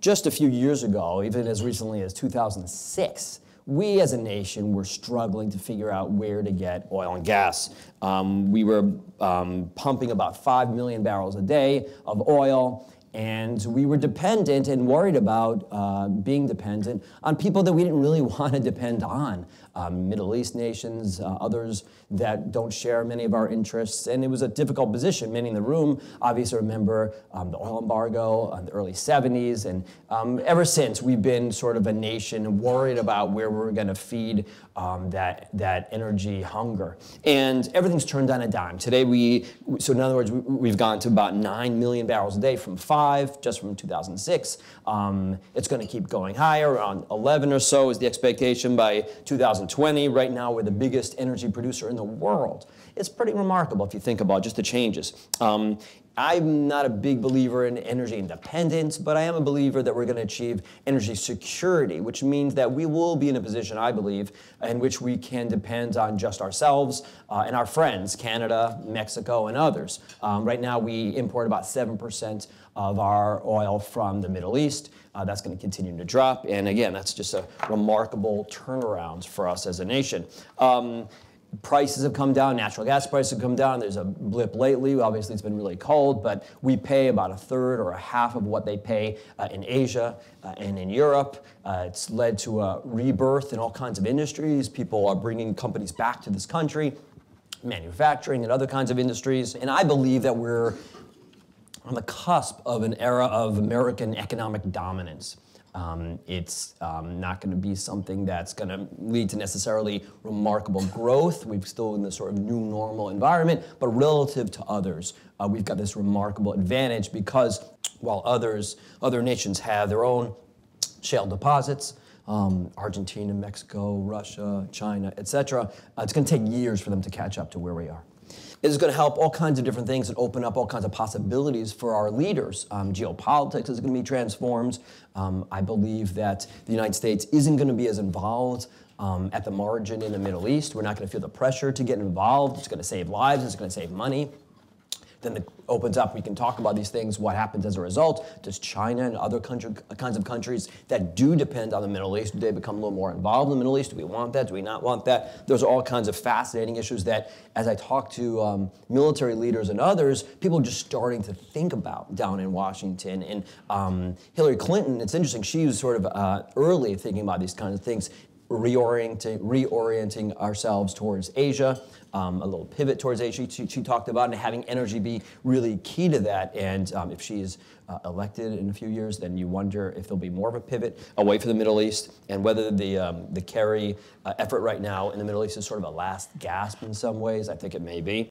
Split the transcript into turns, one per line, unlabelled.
just a few years ago, even as recently as 2006, we as a nation were struggling to figure out where to get oil and gas. We were pumping about 5 million barrels a day of oil, and we were dependent and worried about being dependent on people that we didn't really want to depend on. Middle East nations, others that don't share many of our interests, and it was a difficult position. Many in the room obviously remember the oil embargo in the early 70s, and ever since we've been sort of a nation worried about where we're going to feed that energy hunger. And everything's turned on a dime. Today so in other words, we've gone to about 9 million barrels a day from 5, just from 2006. It's going to keep going higher, around 11 or so is the expectation by 2020. Right now, we're the biggest energy producer in the world. It's pretty remarkable if you think about just the changes. I'm not a big believer in energy independence, but I am a believer that we're going to achieve energy security, which means that we will be in a position, I believe, in which we can depend on just ourselves and our friends, Canada, Mexico, and others. Right now, we import about 7% of our oil from the Middle East. That's going to continue to drop. And again, that's just a remarkable turnaround for us as a nation. Prices have come down, natural gas prices have come down. There's a blip lately. Obviously, it's been really cold, but we pay about a third or a half of what they pay in Asia and in Europe. It's led to a rebirth in all kinds of industries. People are bringing companies back to this country, manufacturing and other kinds of industries. And I believe that we're on the cusp of an era of American economic dominance. It's not going to be something that's going to lead to necessarily remarkable growth. We're still in this sort of new normal environment, but relative to others, we've got this remarkable advantage because while other nations have their own shale deposits, Argentina, Mexico, Russia, China, etc., it's going to take years for them to catch up to where we are. It's going to help all kinds of different things and open up all kinds of possibilities for our leaders. Geopolitics is going to be transformed. I believe that the United States isn't going to be as involved at the margin in the Middle East. We're not going to feel the pressure to get involved. It's going to save lives. It's going to save money. Then it opens up, we can talk about these things, what happens as a result. Does China and other kinds of countries that do depend on the Middle East, do they become a little more involved in the Middle East? Do we want that? Do we not want that? Those are all kinds of fascinating issues that, as I talk to military leaders and others, people are just starting to think about down in Washington. And Hillary Clinton, it's interesting, she was sort of early thinking about these kinds of things, reorienting ourselves towards Asia, a little pivot towards Asia she talked about, and having energy be really key to that. And if she's elected in a few years, then you wonder if there'll be more of a pivot away from the Middle East, and whether the Kerry effort right now in the Middle East is sort of a last gasp in some ways. I think it may be.